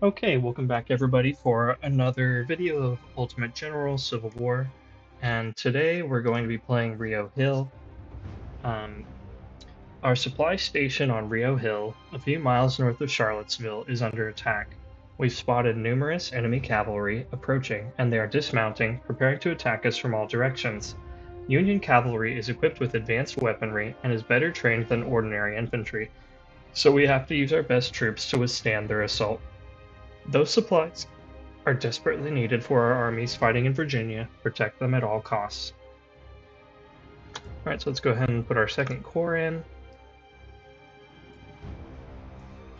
Okay, welcome back everybody for another video of Ultimate General Civil War. And today we're going to be playing Rio Hill. Our supply station on Rio Hill, a few miles north of Charlottesville, is under attack. We've spotted numerous enemy cavalry approaching, and they are dismounting, preparing to attack us from all directions. Union cavalry is equipped with advanced weaponry and is better trained than ordinary infantry, so we have to use our best troops to withstand their assault. Those supplies are desperately needed for our armies fighting in Virginia. Protect them at all costs. Alright, so let's go ahead and put our second corps in.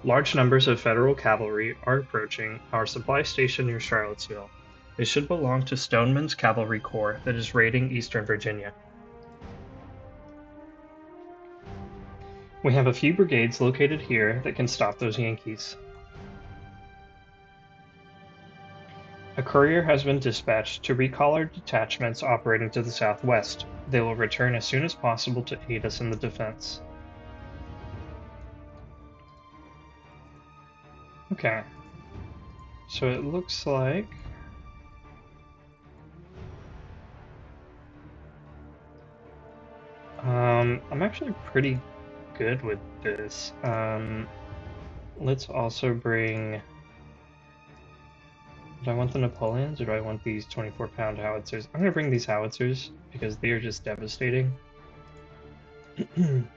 Large numbers of federal cavalry are approaching our supply station near Charlottesville. They should belong to Stoneman's Cavalry Corps that is raiding eastern Virginia. We have a few brigades located here that can stop those Yankees. A courier has been dispatched to recall our detachments operating to the southwest. They will return as soon as possible to aid us in the defense. Okay. So it looks like I'm actually pretty good with this. Let's also bring... Do I want the Napoleons or do I want these 24-pound howitzers? I'm gonna bring these howitzers because they are just devastating. But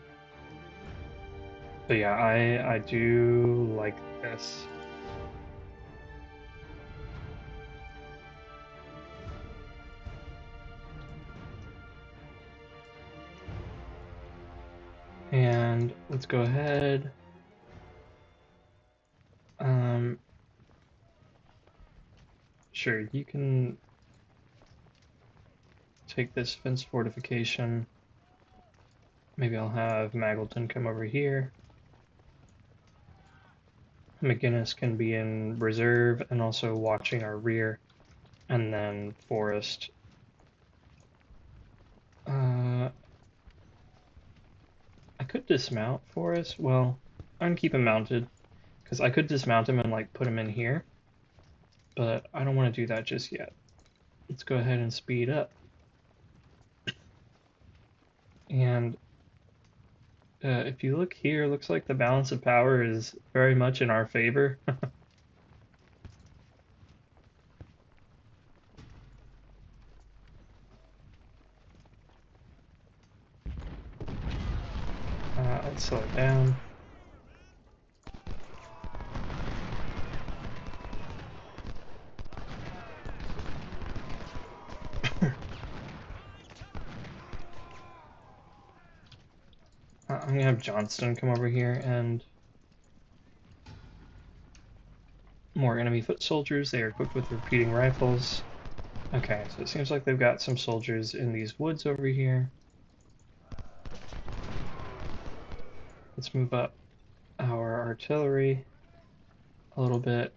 yeah, I do like this. And let's go ahead. Sure, you can take this fence fortification. Maybe I'll have Magleton come over here. McGinnis can be in reserve and also watching our rear. And then Forrest. I could dismount Forrest. Well, I'm gonna keep him mounted. Because I could dismount him and like put him in here. But I don't want to do that just yet. Let's go ahead and speed up. And if you look here, looks like the balance of power is very much in our favor. Let's slow it down. I'm gonna have Johnston come over here and more enemy foot soldiers. They are equipped with repeating rifles. Okay, so it seems like they've got some soldiers in these woods over here. Let's move up our artillery a little bit.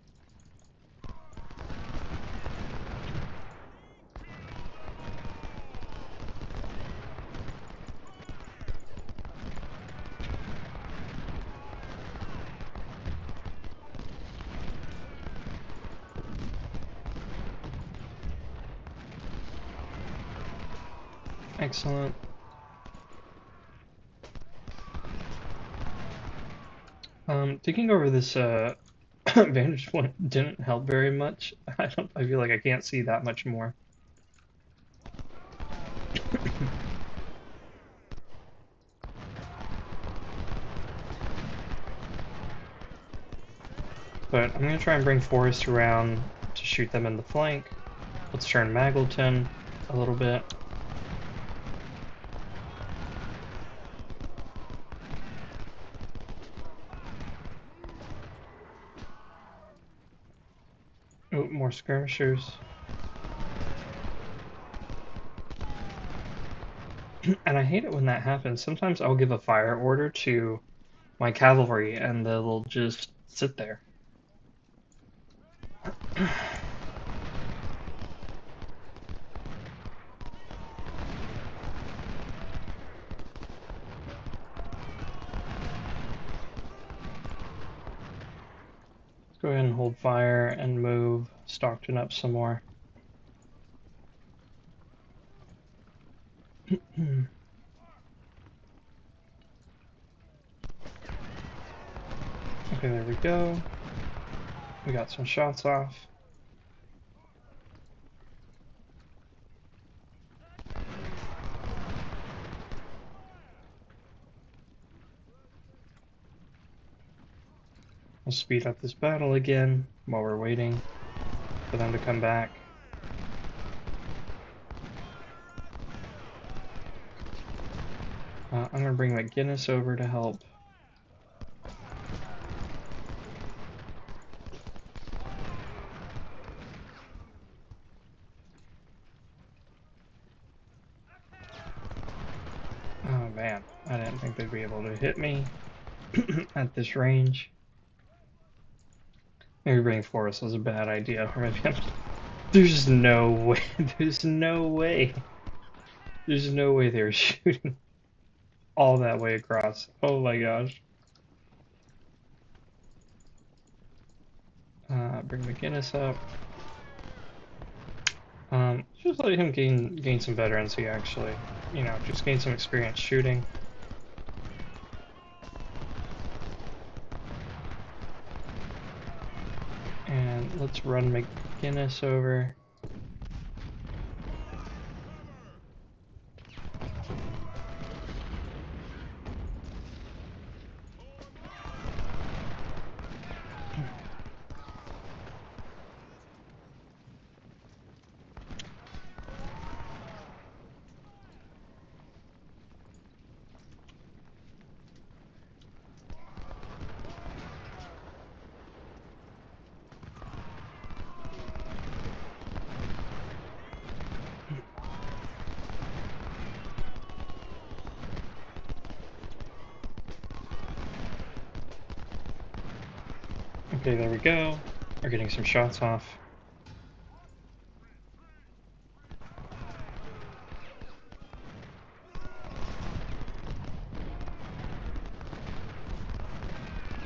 Excellent. Taking over this vantage point didn't help very much. I feel like I can't see that much more. But I'm gonna try and bring Forrest around to shoot them in the flank. Let's turn Magleton a little bit. Oh, more skirmishers. And I hate it when that happens. Sometimes I'll give a fire order to my cavalry and they'll just sit there. Let's go ahead and hold fire and move Stockton up some more. Okay, there we go. We got some shots off. We'll speed up this battle again while we're waiting for them to come back. I'm gonna bring McGinnis over to help. Oh man, I didn't think they'd be able to hit me at this range. Maybe bringing Forrest was a bad idea. Or maybe there's no way. There's no way. There's no way they're shooting all that way across. Oh my gosh. Bring McGinnis up. Just let him gain some veterancy actually. You know, just gain some experience shooting. And let's run McGinnis over. Okay, there we go. We're getting some shots off.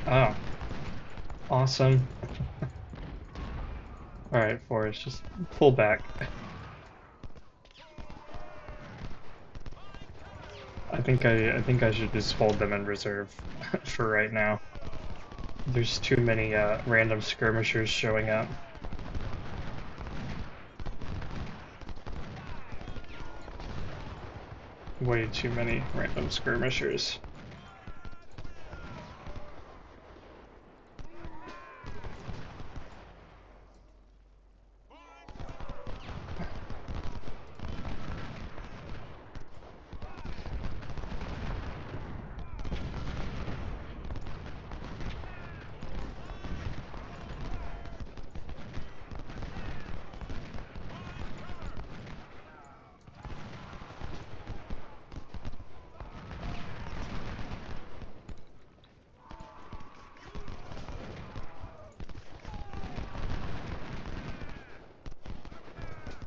Oh. Awesome. Alright, Forrest, just pull back. I think I should just hold them in reserve for right now. There's too many random skirmishers showing up. Way too many random skirmishers.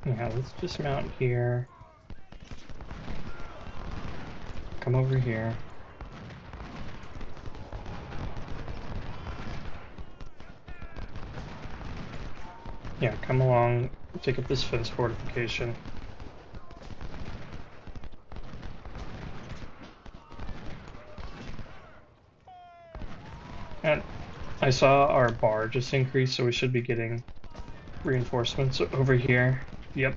Yeah, let's dismount here. Come over here. Yeah, come along, take up this fence fortification. And I saw our bar just increase, so we should be getting reinforcements over here. Yep.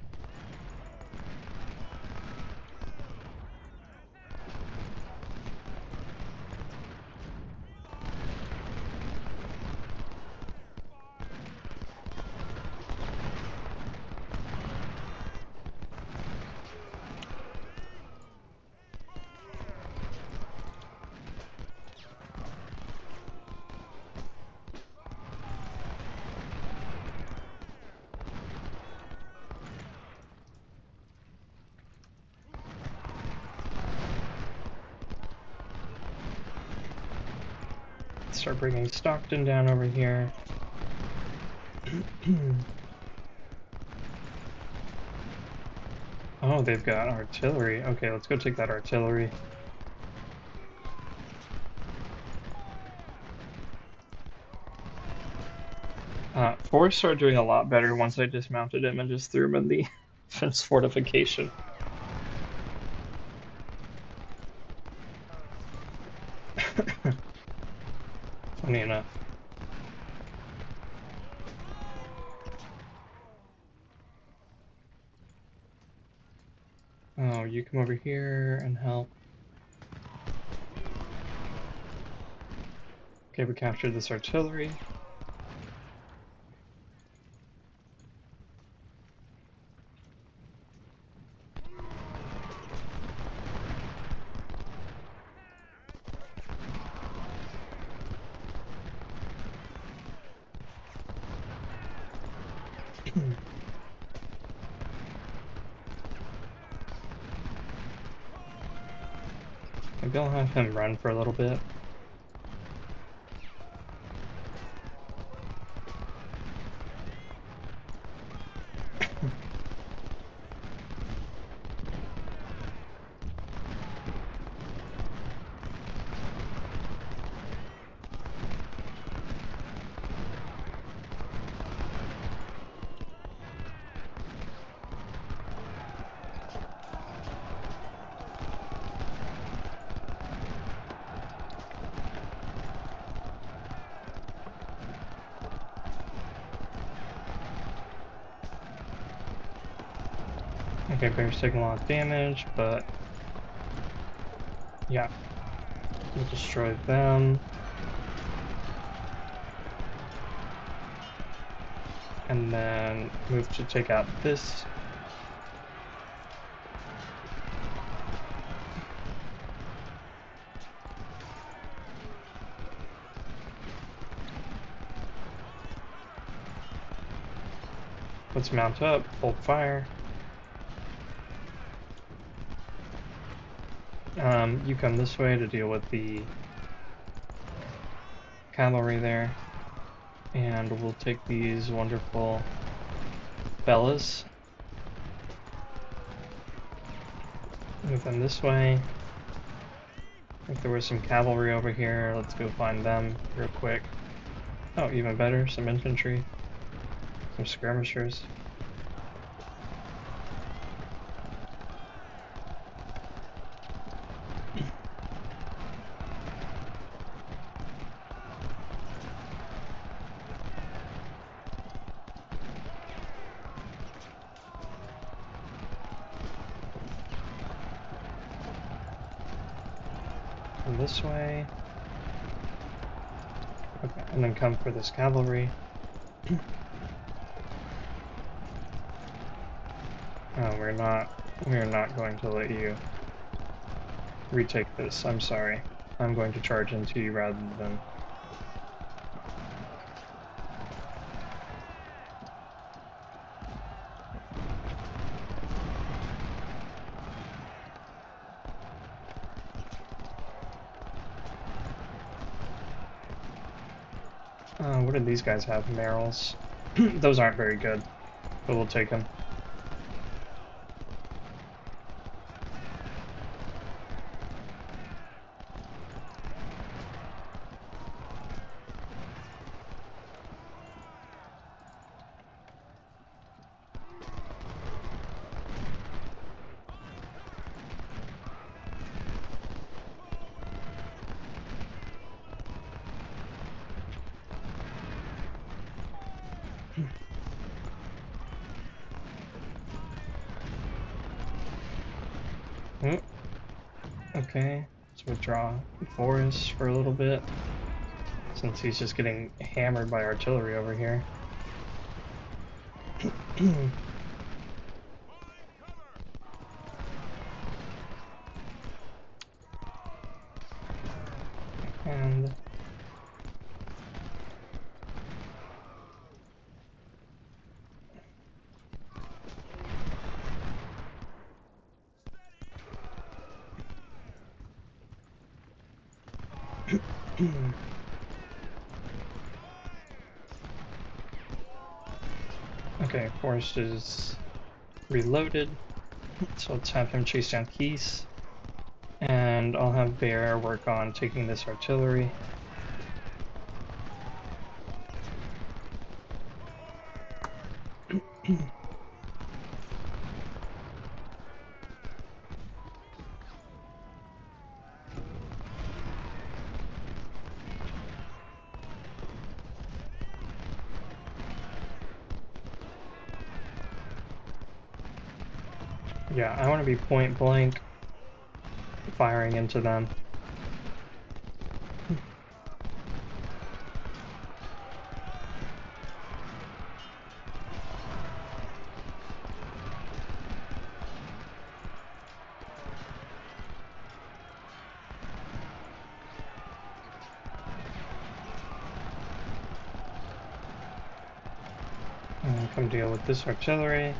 Start bringing Stockton down over here. Oh, they've got artillery. Okay, let's go take that artillery. Forrest started doing a lot better once I dismounted him and just threw him in the fence fortification. Funny enough. Oh, you come over here and help. Okay, we captured this artillery. Maybe I'll have him run for a little bit. Okay, bear's taking a lot of damage, but yeah, we'll destroy them. And then move to take out this. Let's mount up, hold fire. You come this way to deal with the cavalry there. And we'll take these wonderful fellas. Move them this way. I think there was some cavalry over here. Let's go find them real quick. Oh, even better, some infantry. Some skirmishers. Come this way. Okay, and then come for this cavalry. Oh, we're not going to let you retake this. I'm sorry. I'm going to charge into you rather than... what did these guys have? Merrills. Those aren't very good, but we'll take them. Okay, let's withdraw Forrest for a little bit, since he's just getting hammered by artillery over here. And... okay, Forrest is reloaded, so let's have him chase down Keys. And I'll have Bear work on taking this artillery. Yeah, I want to be point blank firing into them. And come deal with this artillery.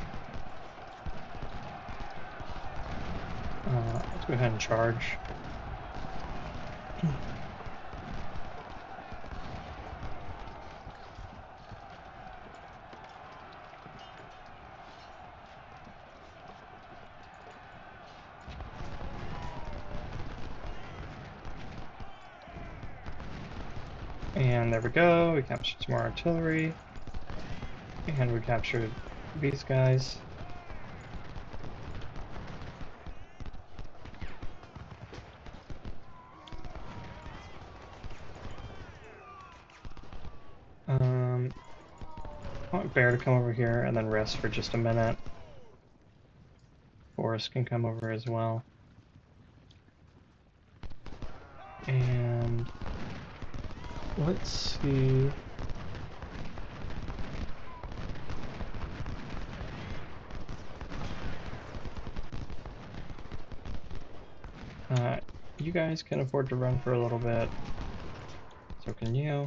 Let's go ahead and charge. And there we go, we captured some more artillery. And we captured these guys. I want Bear to come over here and then rest for just a minute. Forrest can come over as well. And let's see. You guys can afford to run for a little bit. So can you.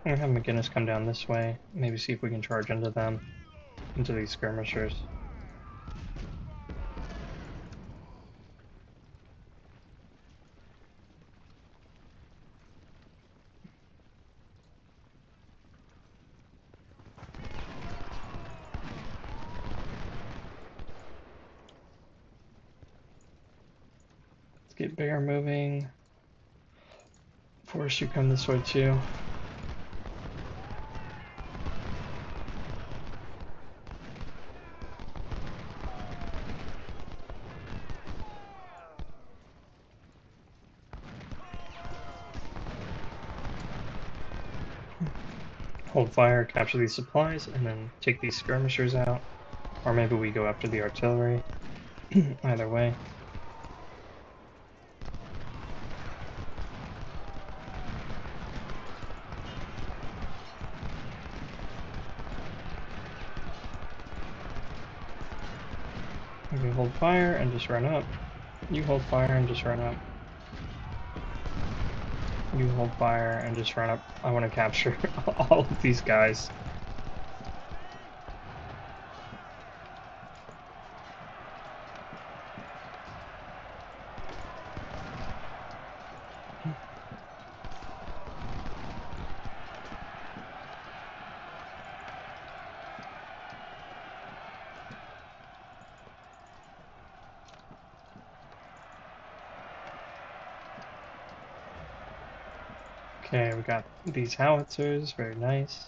I'm gonna have McGinnis come down this way. Maybe see if we can charge into them. Into these skirmishers. Let's get Bear moving. Forrest, you come this way too. Hold fire, capture these supplies, and then take these skirmishers out. Or maybe we go after the artillery. Either way. You hold fire and just run up. You hold fire and just run up. You hold fire and just run up. I want to capture all of these guys. Okay, we got these howitzers, very nice.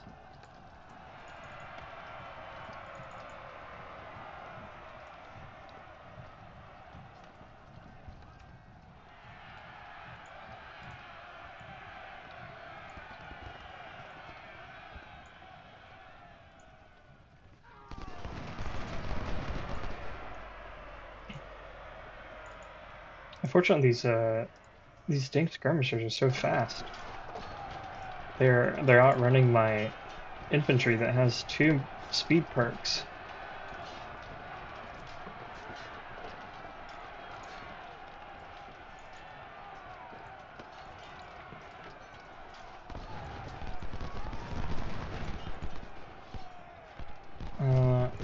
Unfortunately, these dang skirmishers are so fast. They're outrunning my infantry that has 2 speed perks.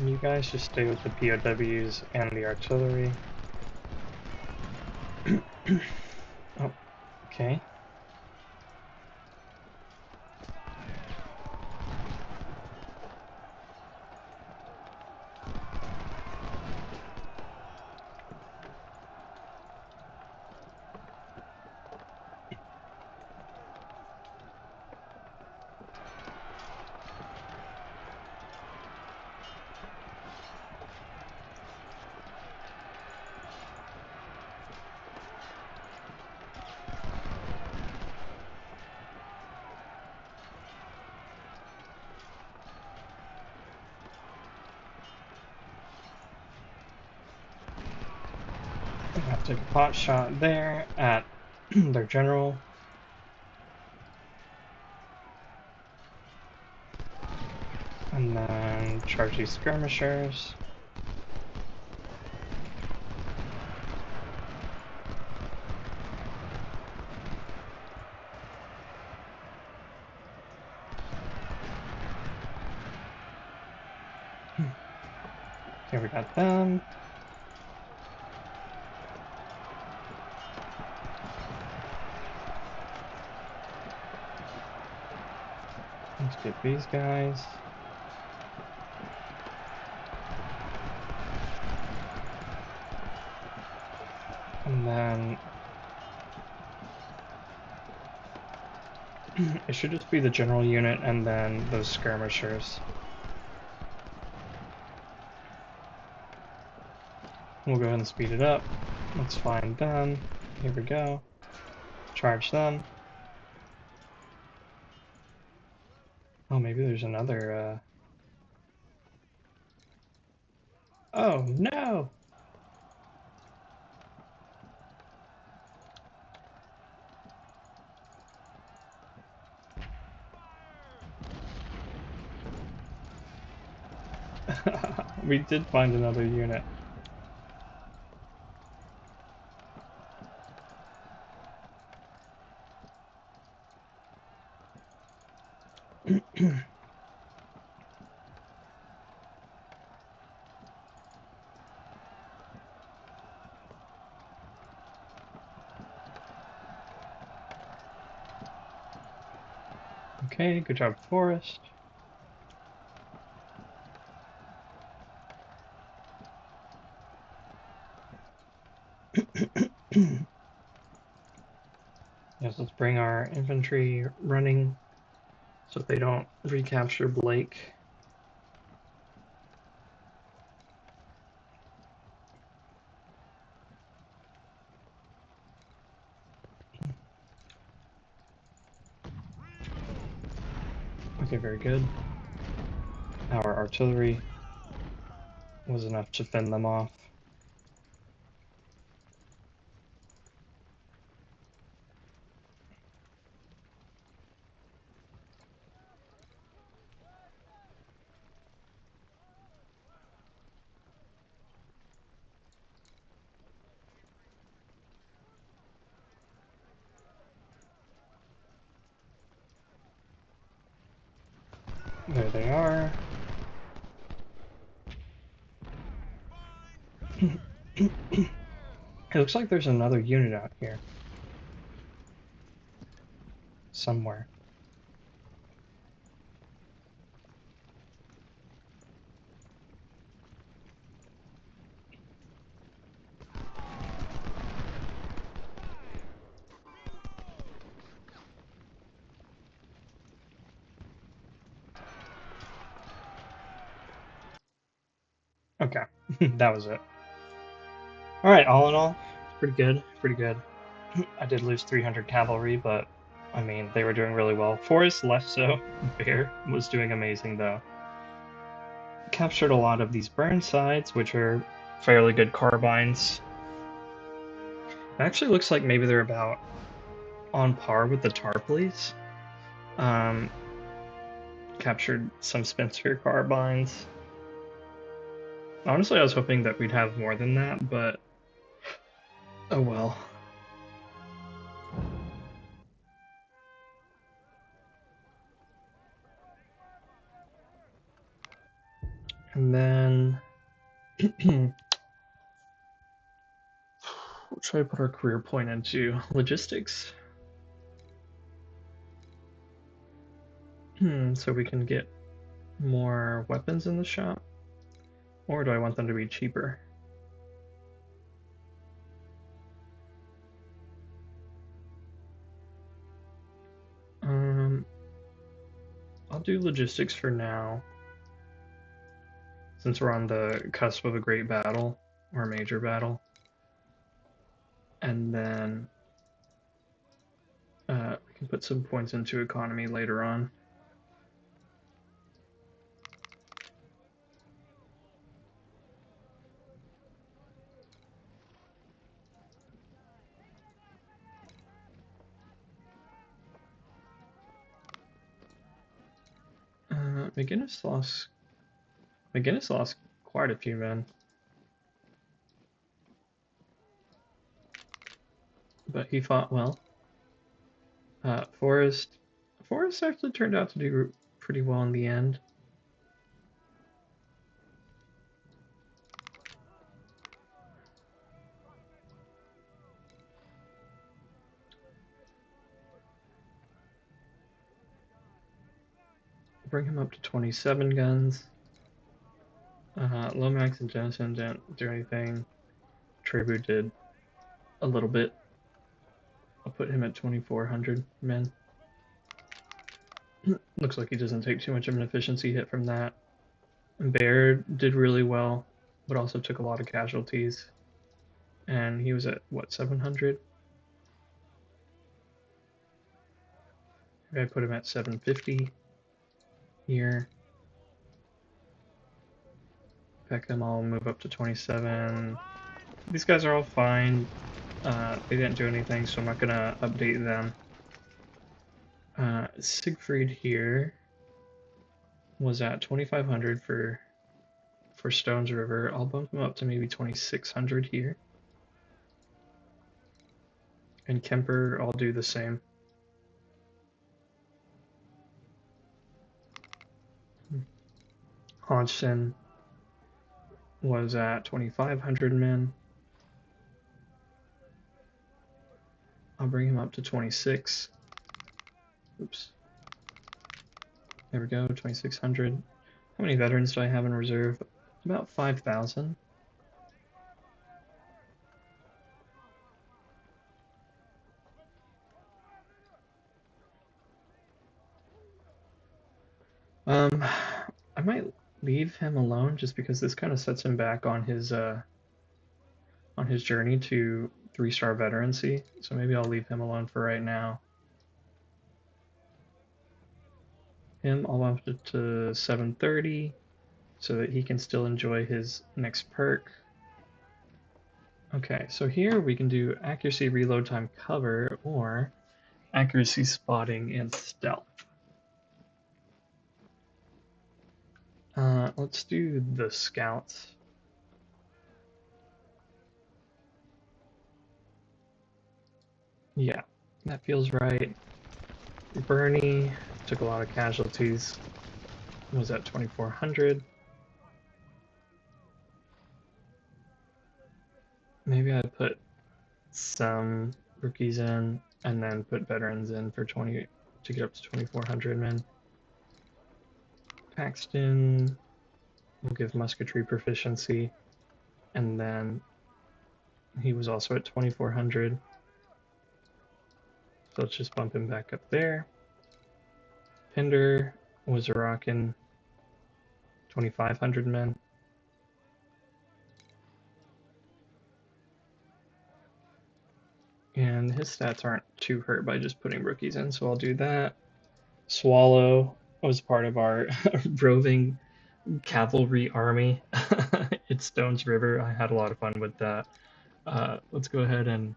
You guys just stay with the POWs and the artillery. Oh, okay. I have to take a pot shot there at their general. And then charge these skirmishers. Here we got them. Let's get these guys. And then it should just be the general unit and then those skirmishers. We'll go ahead and speed it up. Let's find them. Here we go. Charge them. Oh, maybe there's another, Oh, no! We did find another unit. Okay, good job, Forest. Yes, let's bring our infantry running so they don't recapture Blake. Okay, very good. Our artillery was enough to fend them off. There they are. It looks like there's another unit out here. Somewhere. Okay, that was it. Alright, all in all, pretty good, pretty good. I did lose 300 cavalry, but, I mean, they were doing really well. Forrest less so. Bear was doing amazing, though. Captured a lot of these Burnsides, which are fairly good carbines. It actually looks like maybe they're about on par with the Tarpleys. Captured some Spencer carbines. Honestly, I was hoping that we'd have more than that, but oh well. And then we'll try to put our career point into logistics. So we can get more weapons in the shop. Or do I want them to be cheaper? I'll do logistics for now, since we're on the cusp of a great battle, or a major battle. And then we can put some points into economy later on. McGinnis lost quite a few men. But he fought well. Forrest actually turned out to do pretty well in the end. Bring him up to 27 guns. Lomax and Jensen didn't do anything. Trebu did a little bit. I'll put him at 2,400 men. Looks like he doesn't take too much of an efficiency hit from that. Bear did really well, but also took a lot of casualties. And he was at, what, 700? Maybe I put him at 750 here. Peckham, I'll move up to 27. These guys are all fine. They didn't do anything, so I'm not going to update them. Siegfried here was at 2,500 for Stones River. I'll bump him up to maybe 2,600 here. And Kemper, I'll do the same. Hodgson was at 2,500 men. I'll bring him up to 26. Oops. There we go, 2,600. How many veterans do I have in reserve? About 5,000. I might leave him alone just because this kind of sets him back on his journey to 3-star veterancy. So maybe I'll leave him alone for right now. I'll bump it to 730 so that he can still enjoy his next perk. Okay, so here we can do accuracy, reload time, cover, or accuracy, spotting, and stealth. Let's do the scouts. Yeah, that feels right. Bernie took a lot of casualties. Was at 2,400. Maybe I put some rookies in and then put veterans in for 20 to get up to 2,400 men. Paxton will give musketry proficiency, and then he was also at 2,400. So let's just bump him back up there. Pinder was rocking 2,500 men. And his stats aren't too hurt by just putting rookies in, so I'll do that. Swallow was part of our roving cavalry army at Stones River. I had a lot of fun with that. Let's go ahead and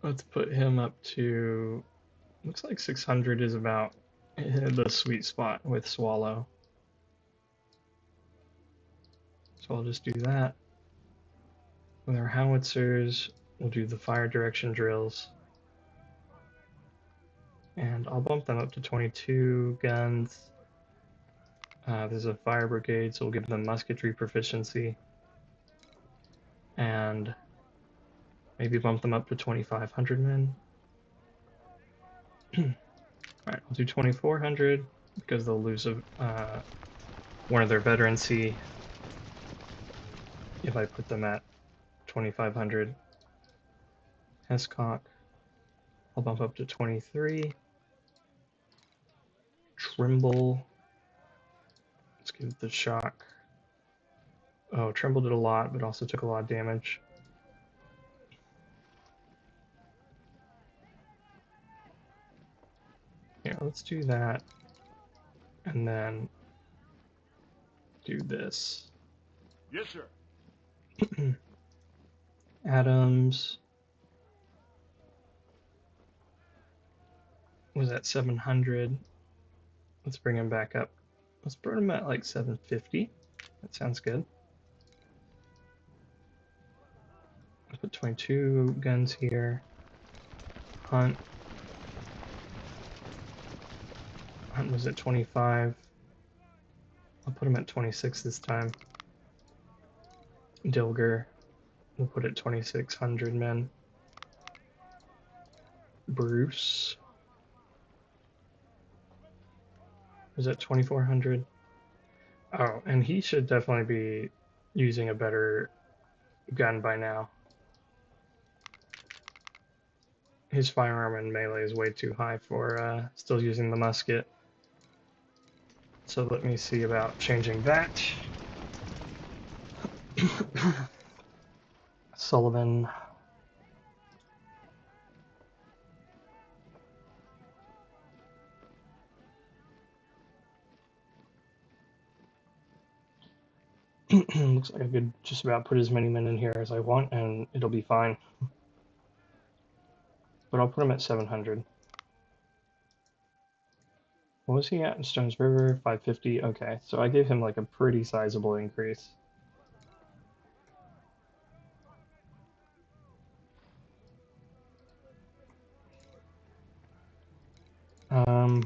let's put him up to, looks like 600 is about the sweet spot with Swallow. So I'll just do that. With our howitzers, we'll do the fire direction drills. And I'll bump them up to 22 guns. There's a fire brigade, so we'll give them musketry proficiency. And maybe bump them up to 2,500 men. Alright, I'll do 2,400 because they'll lose one of their veterancy if I put them at 2,500. Hescock, I'll bump up to 23. Trimble, let's give it the shock. Oh, Trimble did a lot, but also took a lot of damage. Yeah, let's do that. And then do this. Yes, sir. Adams. was at 700. Let's bring him back up. Let's put him at like 750. That sounds good. Let's put 22 guns here. Hunt was at 25. I'll put him at 26 this time. Dilger, we'll put it 2,600 men. Bruce is at 2,400. Oh, and he should definitely be using a better gun by now. His firearm and melee is way too high for still using the musket. So let me see about changing that. Sullivan. Looks like I could just about put as many men in here as I want and it'll be fine. But I'll put him at 700. What was he at in Stones River? 550. Okay, so I gave him like a pretty sizable increase.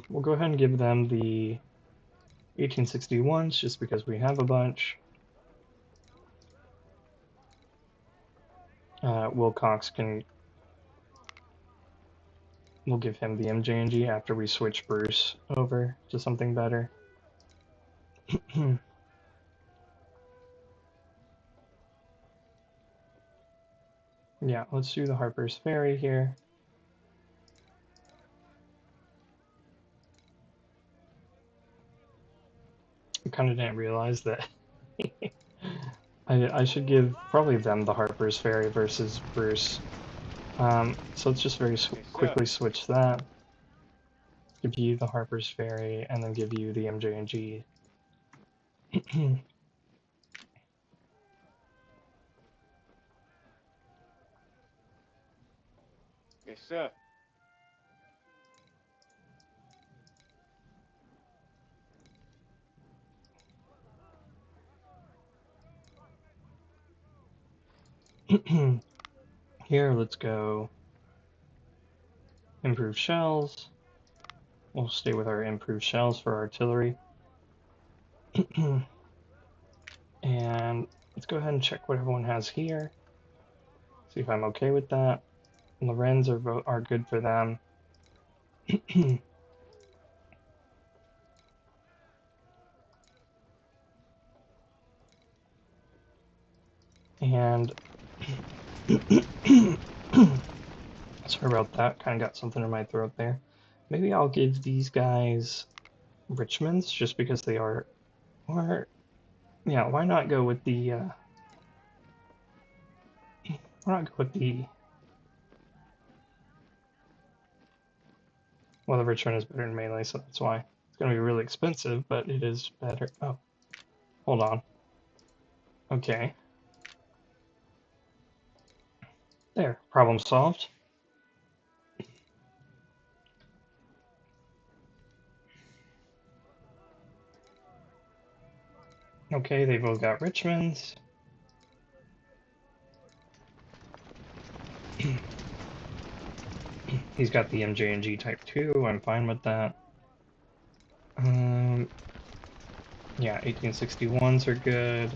We'll go ahead and give them the 1861s just because we have a bunch. Wilcox we'll give him the MJNG after we switch Bruce over to something better. Yeah, let's do the Harper's Ferry here. I kind of didn't realize that I should give probably them the Harper's Ferry versus Bruce. So let's just very quickly switch that. Give you the Harper's Ferry and then give you the MJNG. Yes, sir. Here, let's go improve shells. We'll stay with our improved shells for artillery. And let's go ahead and check what everyone has here. See if I'm okay with that. Lorenz are good for them. And sorry about that, kind of got something in my throat there. Maybe I'll give these guys Richmonds just because they are, or yeah, why not go with the well, the Richmond is better in melee, so that's why. It's gonna be really expensive, but it is better. Oh, hold on. Okay. There, problem solved. Okay, they both got Richmonds. He's got the MJNG Type 2, I'm fine with that. Yeah, 1861s are good.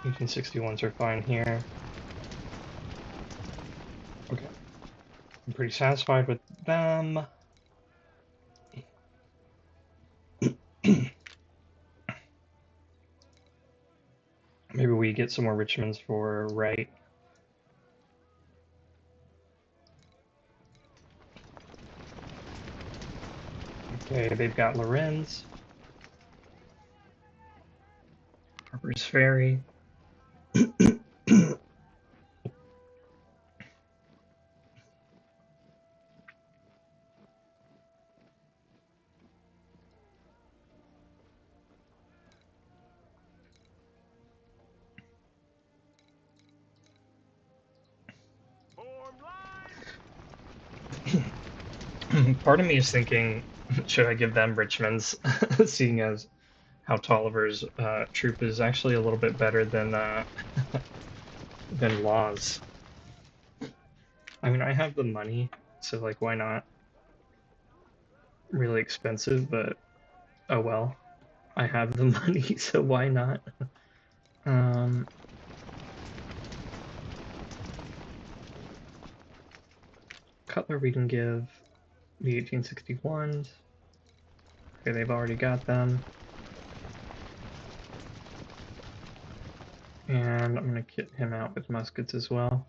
1861s are fine here. Okay. I'm pretty satisfied with them. Maybe we get some more Richmonds for right. Okay, they've got Lorenz. Harper's Ferry. Part of me is thinking, should I give them Richmond's, seeing as how Tolliver's troop is actually a little bit better than Law's. I mean, I have the money, so like, why not? Really expensive, but oh well. I have the money, so why not? Um, Cutler we can give the 1861s. Okay, they've already got them. And I'm gonna kit him out with muskets as well.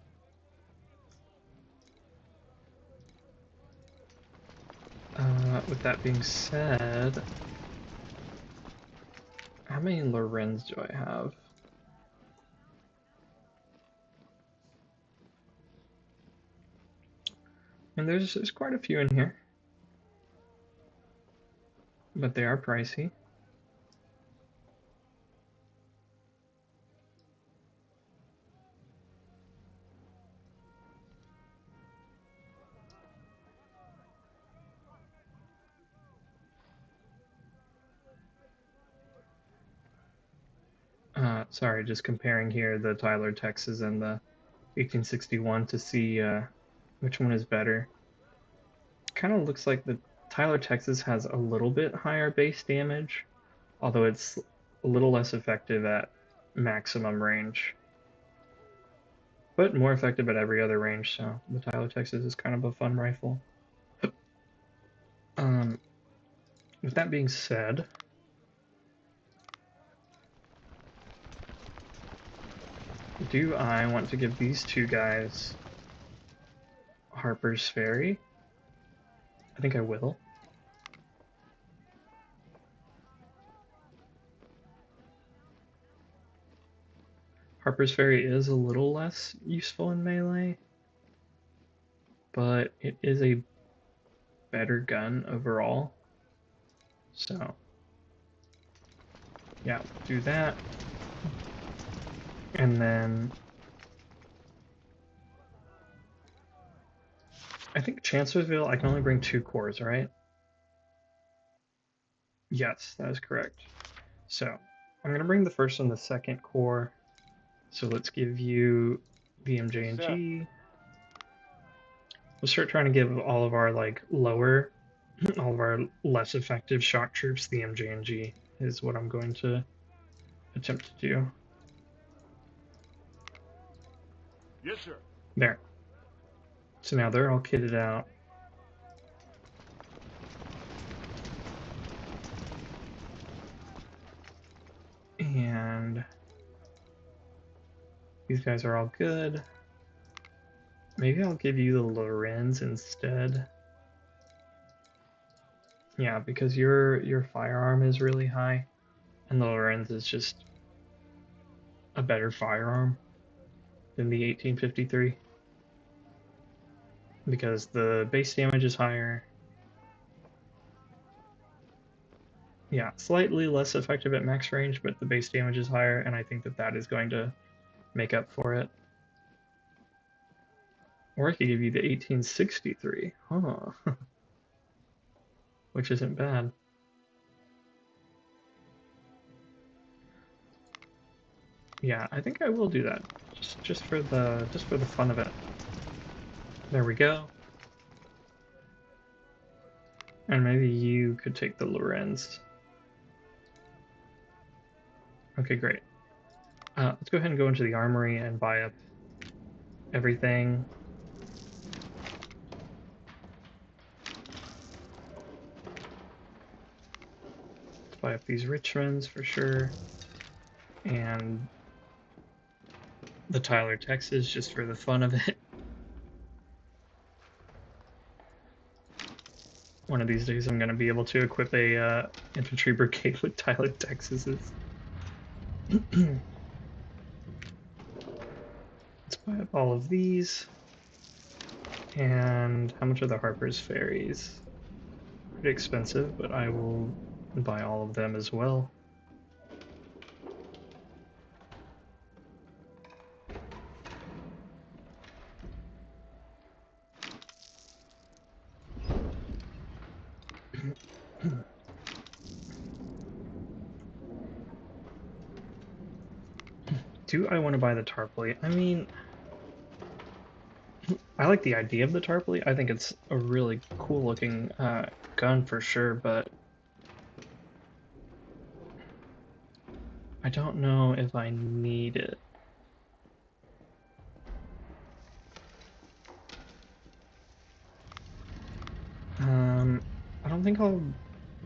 With that being said, how many Lorenz do I have? And there's quite a few in here, but they are pricey. Sorry, just comparing here the Tyler Texas and the 1861 to see which one is better. Kind of looks like the Tyler Texas has a little bit higher base damage, although it's a little less effective at maximum range, but more effective at every other range, so the Tyler Texas is kind of a fun rifle. With that being said, do I want to give these two guys Harper's Ferry? I think I will. Harper's Ferry is a little less useful in melee, but it is a better gun overall. So, yeah, do that. And then I think Chancellorsville, I can only bring 2 cores, right? Yes, that is correct. So, I'm going to bring the first and the second core. So let's give you the MJ&G. We'll start trying to give all of our like lower, all of our less effective shock troops the MJ&G is what I'm going to attempt to do. Yes, sir. There. So now they're all kitted out. And these guys are all good. Maybe I'll give you the Lorenz instead. Yeah, because your firearm is really high, and the Lorenz is just a better firearm than the 1853. Because the base damage is higher. Yeah, slightly less effective at max range, but the base damage is higher, and I think that that is going to make up for it. Or I could give you the 1863, huh? Which isn't bad. Yeah, I think I will do that, just for the fun of it. There we go. And maybe you could take the Lorenz. Okay, great. Let's go ahead and go into the armory and buy up everything. Let's buy up these Richmonds for sure. And the Tyler Texas just for the fun of it. One of these days I'm going to be able to equip a infantry brigade with Tyler Texases. Let's buy up all of these. And how much are the Harper's Ferries? Pretty expensive, but I will buy all of them as well. Do I want to buy the Tarpley? I mean, I like the idea of the Tarpley. I think it's a really cool looking gun for sure, but I don't know if I need it. I don't think I'll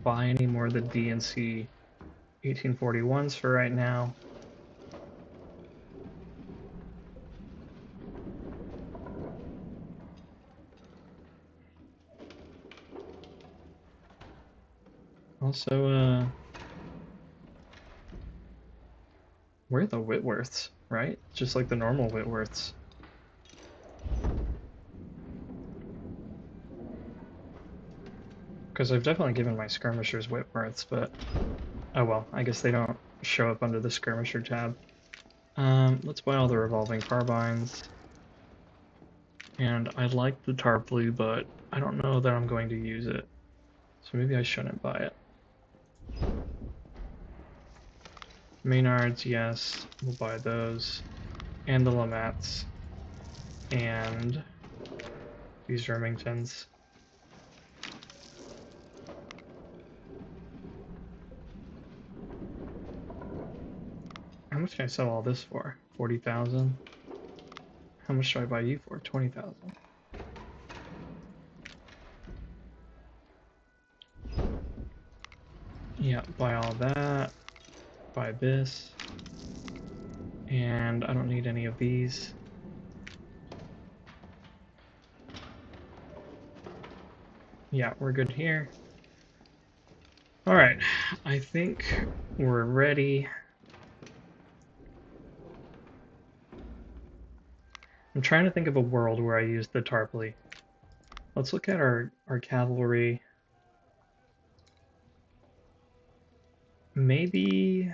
buy any more of the DNC 1841s for right now. Also, we're the Whitworths, right? Just like the normal Whitworths. Because I've definitely given my skirmishers Whitworths, but oh well, I guess they don't show up under the skirmisher tab. Let's buy all the revolving carbines. And I like the Tarpley, but I don't know that I'm going to use it. So maybe I shouldn't buy it. Maynards, yes, we'll buy those. And the Lamats. And these Remingtons. How much can I sell all this for? 40,000? How much do I buy you for? 20,000. Yeah, buy all that. Buy this. And I don't need any of these. Yeah, we're good here. Alright, I think we're ready. I'm trying to think of a world where I use the Tarpley. Let's look at our cavalry. Maybe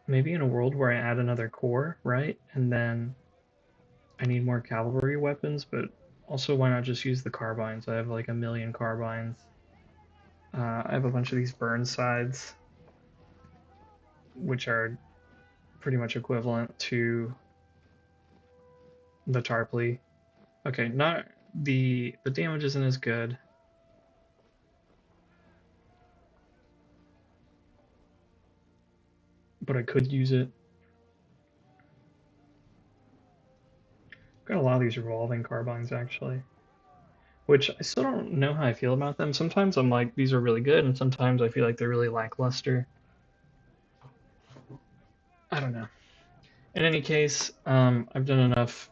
in a world where I add another corps, right? And then I need more cavalry weapons, but also why not just use the carbines? I have like 1,000,000 carbines. I have a bunch of these Burnsides, which are pretty much equivalent to the Tarpley. Okay, not the damage isn't as good. But I could use it. Got a lot of these revolving carbines actually, which I still don't know how I feel about them. Sometimes I'm like, these are really good, and sometimes I feel like they're really lackluster. I don't know. In any case, I've done enough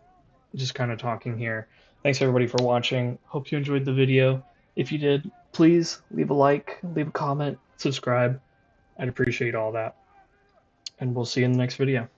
just kind of talking here. Thanks everybody for watching. Hope you enjoyed the video. If you did, please leave a like, leave a comment, subscribe. I'd appreciate all that. And we'll see you in the next video.